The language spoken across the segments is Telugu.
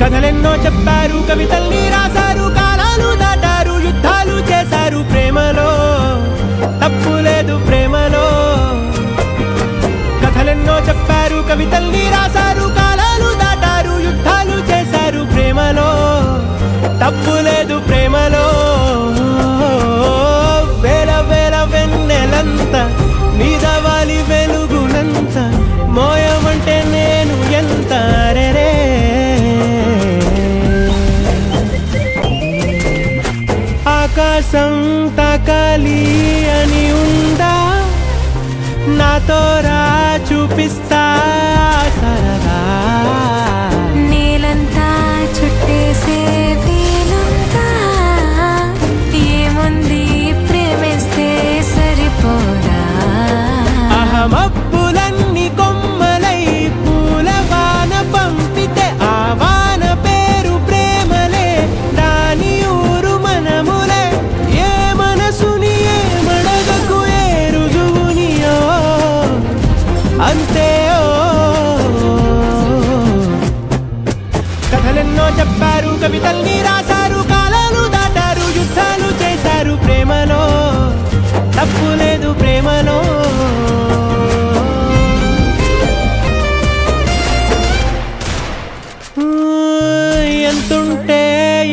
కథలెన్నో చెప్పారు, కవితల్ని రాశారు, కాలాలు దాటారు, యుద్ధాలు చేశారు ప్రేమలో, తప్పు లేదు ప్రేమలో. కథలెన్నో చెప్పారు, కవితల్ని రాశారు, కాలాలు దాటారు, యుద్ధాలు చేశారు ప్రేమలో, తప్పు లేదు ప్రేమలో. వేల వేల వెన్నెలంత మీద వాలి వెలుగునంత మోయమంటే నేను ఎంత రే. ఆకాశం తాకాలి అని ఉందా, నాతో రా చూపిస్తా సరదా. నేలంతా చుట్టేసే వేలుందా, ఏముంది ప్రేమిస్తే సరిపోదా. అహమబ్బులన్నీ కొమ్మలై పూలవాన పంపితే ఆ వాన పేరు ప్రేమలే, దాని ఊరు మనములే. ఏ మనసుని ఏ మడగకు ఏ రుజువునియో అంతే. కథలెన్నో చెప్పారు, కవితల్ని రాశారు, కాలాలు దాటారు, యుద్ధాలు చేశారు ప్రేమలో, తప్పు లేదు ప్రేమలో. ఎంతుంటే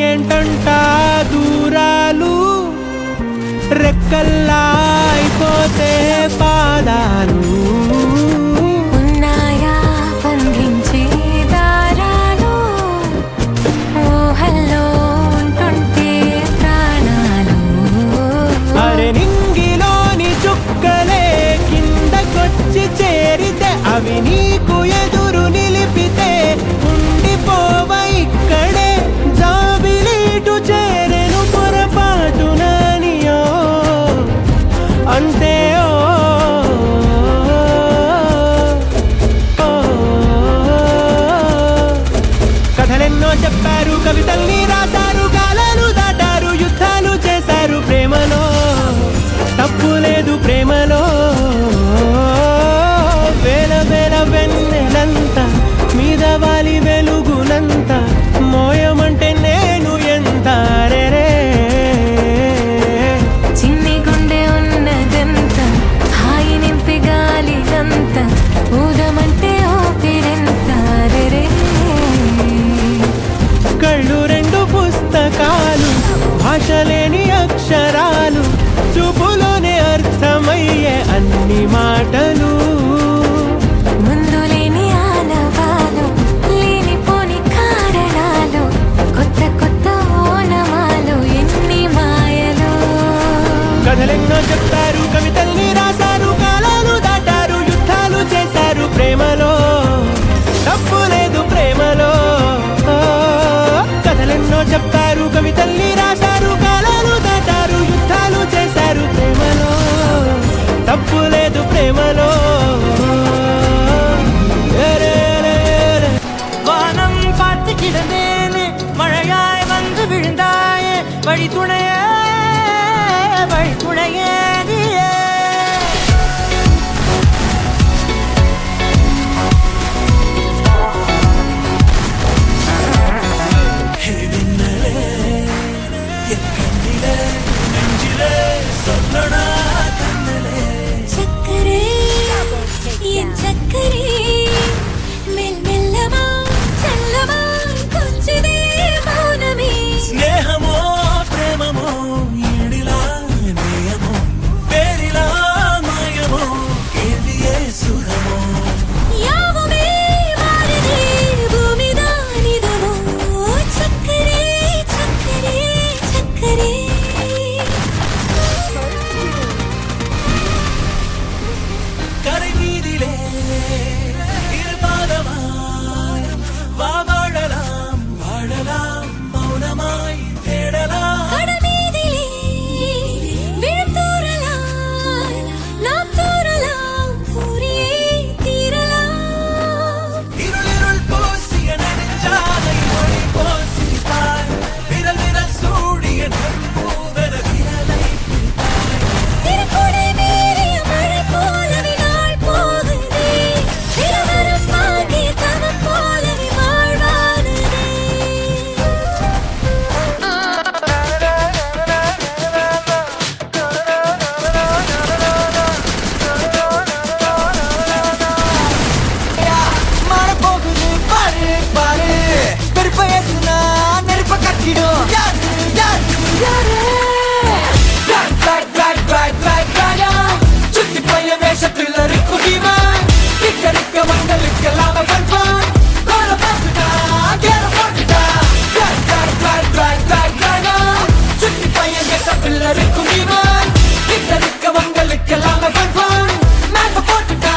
ఏంటంట దూరాలు, రెక్కల్లా అయిపోతే పాదాలు. ఉన్నాయా బంధించే దారాలు, ఊహల్లో ఉంటుంటే ప్రాణాలు. అరే నింగిలోని చుక్కలే కిందకొచ్చి చేరితే, అవి నీకు ఎదురు నిలిపితే ఉండిపోవ ఇక్కడే. జాబిలీటు చేరెను పొరపాటు నానియో అంతే. కథలెన్నో చెప్పారు, కవితల్ని రాశారు, కాలాలు దాటారు, యుద్ధాలు చేశారు ప్రేమలో, తప్పు లేదు ప్రేమలో. వేల వేల వెన్నెలంత మీద వాలి వెలుగునంత మోయమంటే నేను ఎంత రే. చిన్ని గుండె ఉన్నదంత హాయి నింపి గాలినంత, ఊదమంటే ఊపిరెంత రే. కళ్ళు రెండు పుస్తకాలు, భాష లేని అక్షరాలు, చూపులోనే అర్థమయ్యే అన్ని మాటలు. ముందు లేని ఆనవాలు, లేనిపోని కారణాలు, కొత్త కొత్త ఓనమాలు, ఎన్ని మాయలు. కథలెన్నో చెప్తారు, కవితల్ని రాశారు, కాలాలు దాటారు, యుద్ధాలు చేశారు ప్రేమలో, తప్పు లేదు ప్రేమలో. కథలెన్నో చెప్తారు, కవితల్ని రాశారు, కాలాలు దాటారు, యుద్ధాలు చేశారు ప్రేమలో, തപ്പു లేదు ప్రేమలో. வானம் பார்த்து கிடந்தேனே, மழையாய் வந்து விழுந்தாயே, வழி துணையே வழி துணையே நீயே. స్నేహమో ప్రేమమో ಕಿಡು சுத்தி பைய வேஷத்துல இருக்கும் இவன் கிக்க வந்தலுக்கெல்லாம் கன்ஃபார்ம் கோல பார்த்துட்டா கேர போட்டுட்டா சுத்தி பைய வேஷத்துல இருக்கும் இவன் கிக்க வந்தலுக்கெல்லாம் கன்ஃபார்ம் மேப்ப போட்டுட்டா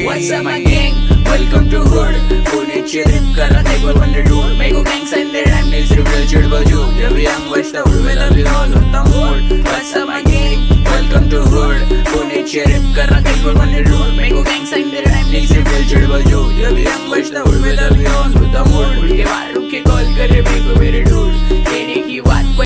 What's up my gang? Welcome to hood. Pune cherip kara table on the road. Mego gangs and their rhyme names reveal chid baju. Every young west the hood will love you all on the mood. What's up my gang? Welcome to hood. Pune cherip kara table on the road. Mego gangs and their rhyme names reveal chid baju. Every young west the hood will love you all on the mood.